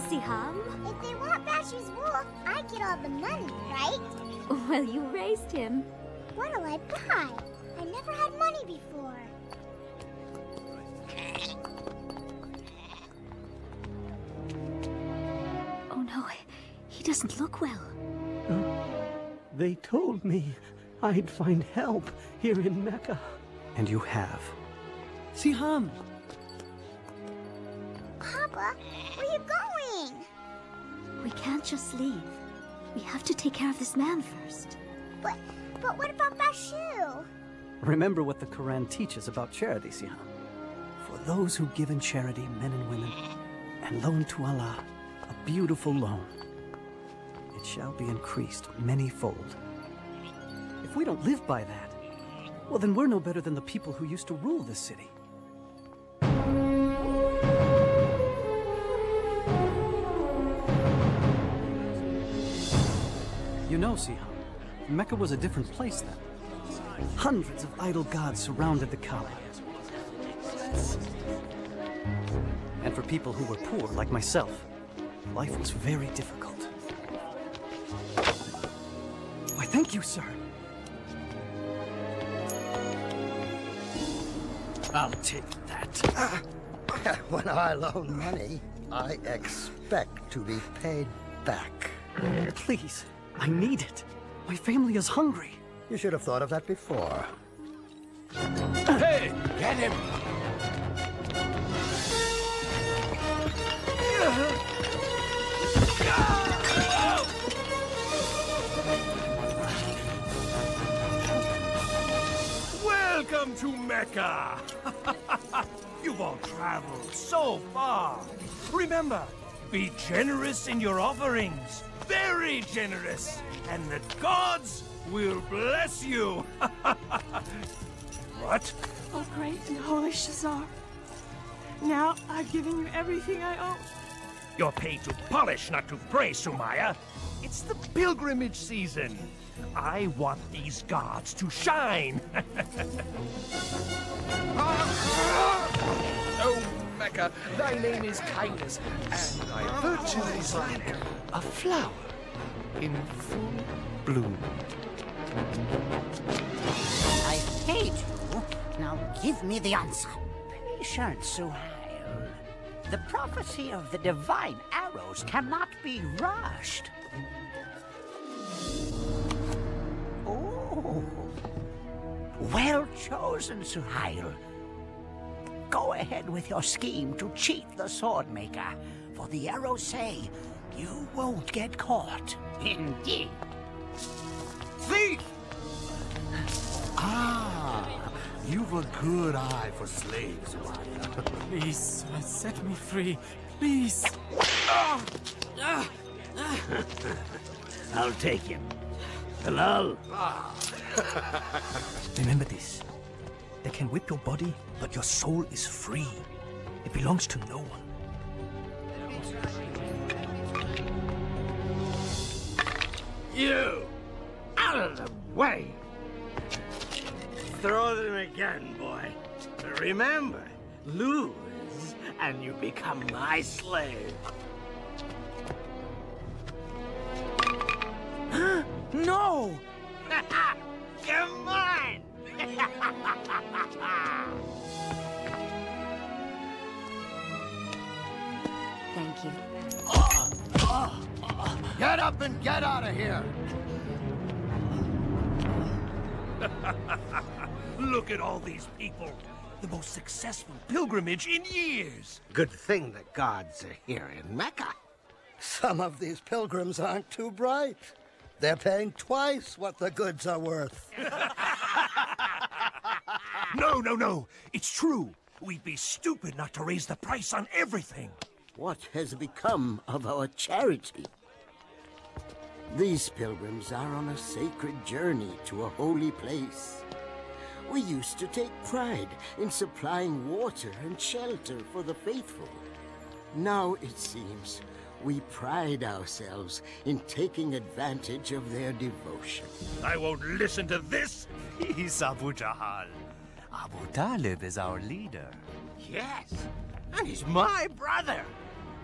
Siham. If they want Bashu's wool, I get all the money, right? Well, you raised him. What'll I buy? I never had money before. Oh no, he doesn't look well. They told me I'd find help here in Mecca. And you have. Siham! Papa, where are you going? We can't just leave. We have to take care of this man first. But what about Bashu? Remember what the Quran teaches about charity, Siham. For those who give in charity, men and women, and loan to Allah, a beautiful loan, it shall be increased many-fold. If we don't live by that, well, then we're no better than the people who used to rule this city. You know, Siham, Mecca was a different place then. Hundreds of idol gods surrounded the Kaaba. And for people who were poor, like myself, life was very difficult. Why, thank you, sir. I'll take that. When I loan money, I expect to be paid back. Please, I need it. My family is hungry. You should have thought of that before. Hey, get him! Welcome to Mecca! You've all traveled so far. Remember, be generous in your offerings. Very generous. And the gods will bless you. What? Oh, great and holy Shazar. Now I've given you everything I own. You're paid to polish, not to pray, Sumaya. It's the pilgrimage season. I want these gods to shine. Oh, Mecca, thy name is kindness, and thy virtue is like a flower in full bloom. I paid you. Now give me the answer. Patient, Suhail. The prophecy of the divine arrows cannot be rushed. Oh. Well chosen, Suhail. Go ahead with your scheme to cheat the Swordmaker, for the arrows say you won't get caught. Indeed. Thief! Ah, you've a good eye for slaves, Please, set me free. Please. I'll take him. Halal. Remember this. They can whip your body, but your soul is free. It belongs to no one. You! Out of the way! Throw them again, boy. Remember, lose, and you become my slave. No! You're mine! Thank you. Get up and get out of here! Look at all these people. The most successful pilgrimage in years. Good thing the gods are here in Mecca. Some of these pilgrims aren't too bright. They're paying twice what the goods are worth. No, no, no. It's true. We'd be stupid not to raise the price on everything. What has become of our charity? These pilgrims are on a sacred journey to a holy place. We used to take pride in supplying water and shelter for the faithful. Now, it seems, we pride ourselves in taking advantage of their devotion. I won't listen to this. He's Abu Jahal. Abu Talib is our leader. Yes, and he's my brother.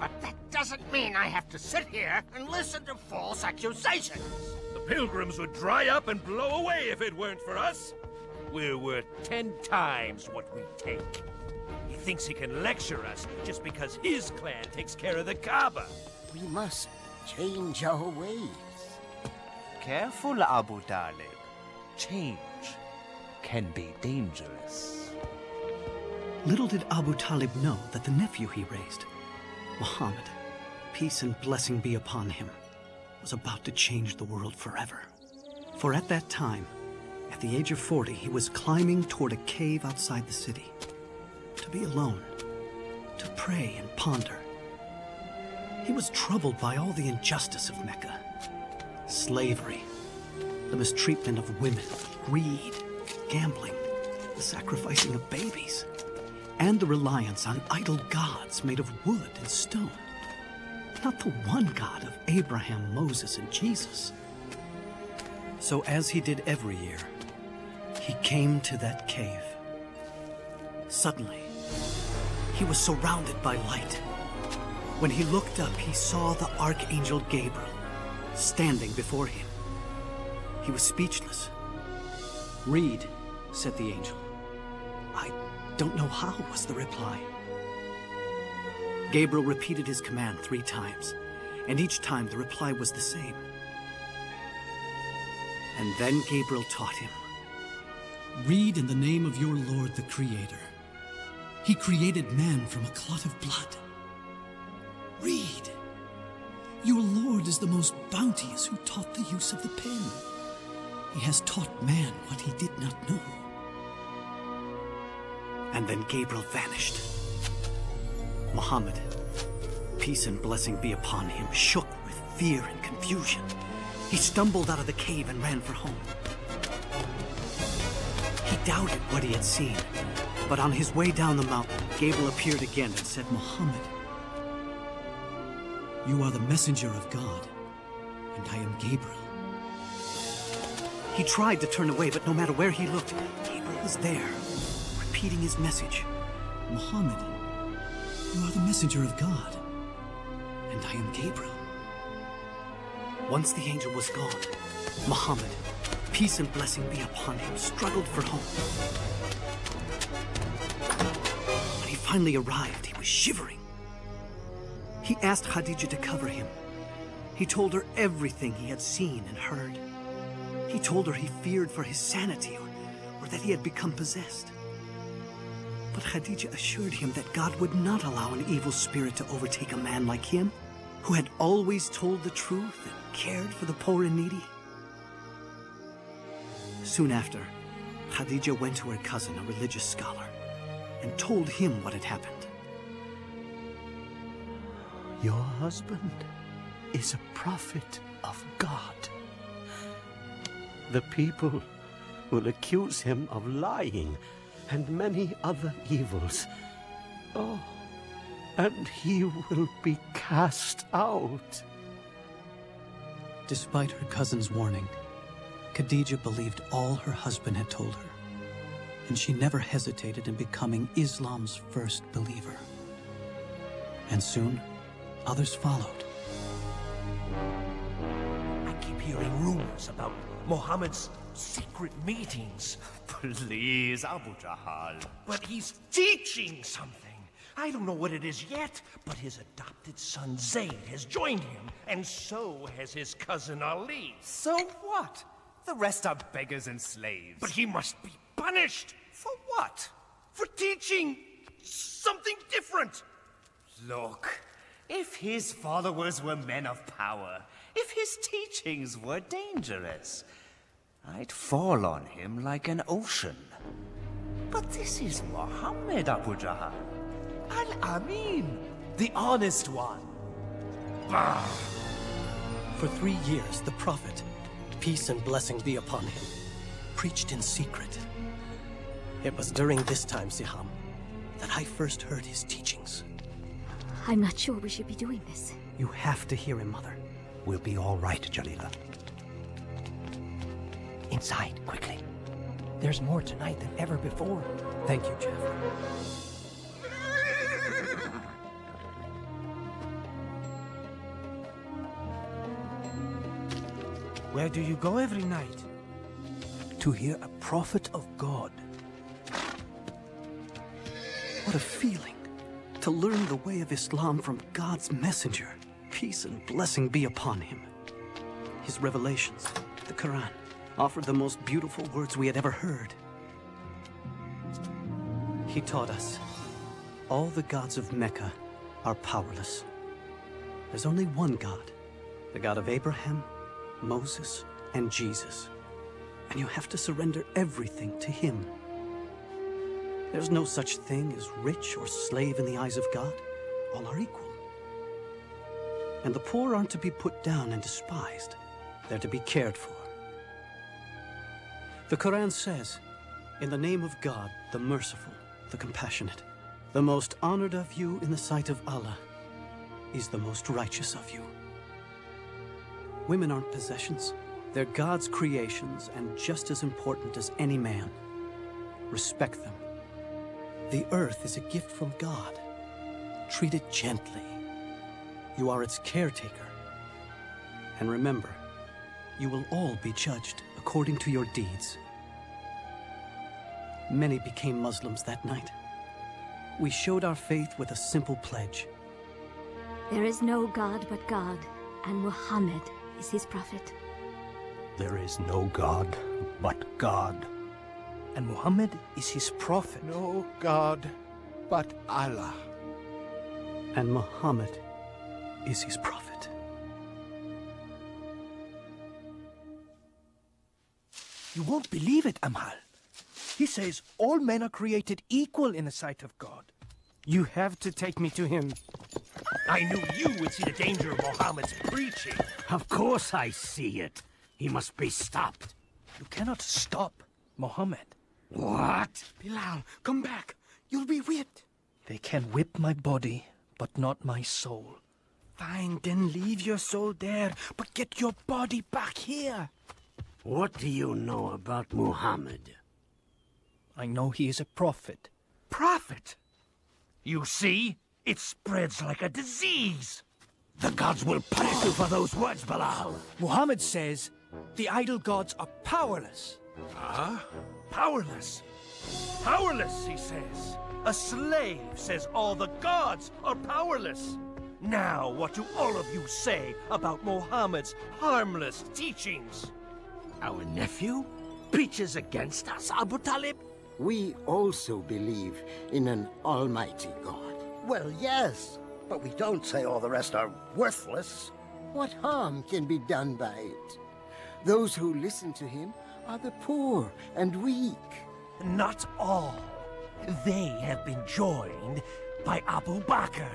But that doesn't mean I have to sit here and listen to false accusations. The pilgrims would dry up and blow away if it weren't for us. We're worth 10 times what we take. He thinks he can lecture us just because his clan takes care of the Kaaba. We must change our ways. Careful, Abu Talib. Change can be dangerous. Little did Abu Talib know that the nephew he raised, Muhammad, peace and blessing be upon him, was about to change the world forever. For at that time, at the age of 40, he was climbing toward a cave outside the city, to be alone, to pray and ponder. He was troubled by all the injustice of Mecca. Slavery, the mistreatment of women, greed, gambling, the sacrificing of babies, and the reliance on idol gods made of wood and stone. Not the one God of Abraham, Moses, and Jesus. So as he did every year, he came to that cave. Suddenly, he was surrounded by light. When he looked up, he saw the Archangel Gabriel standing before him. He was speechless. "Read," said the angel. "I don't know how," was the reply. Gabriel repeated his command 3 times, and each time the reply was the same. And then Gabriel taught him. "Read in the name of your Lord the Creator. He created man from a clot of blood. Read. Your Lord is the most bounteous who taught the use of the pen. He has taught man what he did not know." And then Gabriel vanished. Muhammad, peace and blessing be upon him, shook with fear and confusion. He stumbled out of the cave and ran for home. He doubted what he had seen, but on his way down the mountain, Gabriel appeared again and said, "Muhammad, you are the messenger of God, and I am Gabriel." He tried to turn away, but no matter where he looked, Gabriel was there, repeating his message. "Muhammad, you are the messenger of God, and I am Gabriel." Once the angel was gone, Muhammad, peace and blessing be upon him, struggled for home. When he finally arrived, he was shivering. He asked Khadija to cover him. He told her everything he had seen and heard. He told her he feared for his sanity or that he had become possessed. But Khadija assured him that God would not allow an evil spirit to overtake a man like him, who had always told the truth and cared for the poor and needy. Soon after, Khadija went to her cousin, a religious scholar, and told him what had happened. "Your husband is a prophet of God. The people will accuse him of lying and many other evils. Oh, and he will be cast out." Despite her cousin's warning, Khadija believed all her husband had told her, and she never hesitated in becoming Islam's first believer. And soon, others followed. I keep hearing rumors about Muhammad's secret meetings. Please, Abu Jahal. But he's teaching something. I don't know what it is yet, but his adopted son Zayd has joined him, and so has his cousin Ali. So what? The rest are beggars and slaves. But he must be punished. For what? For teaching something different. Look, if his followers were men of power, if his teachings were dangerous, I'd fall on him like an ocean. But this is Muhammad, Abu Jahal. Al-Amin, the honest one. Bah. For 3 years, the Prophet, peace and blessing be upon him, preached in secret. It was during this time, Siham, that I first heard his teachings. I'm not sure we should be doing this. You have to hear him, Mother. We'll be all right, Jalila. Inside, quickly. There's more tonight than ever before. Thank you, Jeff. Where do you go every night? To hear a prophet of God. What a feeling to learn the way of Islam from God's messenger. Peace and blessing be upon him. His revelations, the Quran, offered the most beautiful words we had ever heard. He taught us all the gods of Mecca are powerless. There's only one God, the God of Abraham, Moses, and Jesus. And you have to surrender everything to him. There's no such thing as rich or slave in the eyes of God. All are equal. And the poor aren't to be put down and despised. They're to be cared for. The Quran says, in the name of God, the merciful, the compassionate, the most honored of you in the sight of Allah is the most righteous of you. Women aren't possessions. They're God's creations and just as important as any man. Respect them. The earth is a gift from God. Treat it gently. You are its caretaker. And remember, you will all be judged according to your deeds. Many became Muslims that night. We showed our faith with a simple pledge. There is no God but God, and Muhammad is his prophet. There is no God but God. And Muhammad is his prophet. No God but Allah. And Muhammad is his prophet. You won't believe it, Amhal. He says all men are created equal in the sight of God. You have to take me to him. I knew you would see the danger of Muhammad's preaching. Of course I see it. He must be stopped. You cannot stop Muhammad. What? Bilal, come back. You'll be whipped. They can whip my body, but not my soul. Fine, then leave your soul there, but get your body back here. What do you know about Muhammad? I know he is a prophet. Prophet? You see? It spreads like a disease. The gods will punish you for those words, Bilal. Muhammad says the idol gods are powerless. Ah? Powerless? Powerless, he says. A slave says all the gods are powerless. Now, what do all of you say about Muhammad's harmless teachings? Our nephew preaches against us, Abu Talib? We also believe in an almighty God. Well, yes, but we don't say all the rest are worthless. What harm can be done by it? Those who listen to him are the poor and weak. Not all. They have been joined by Abu Bakr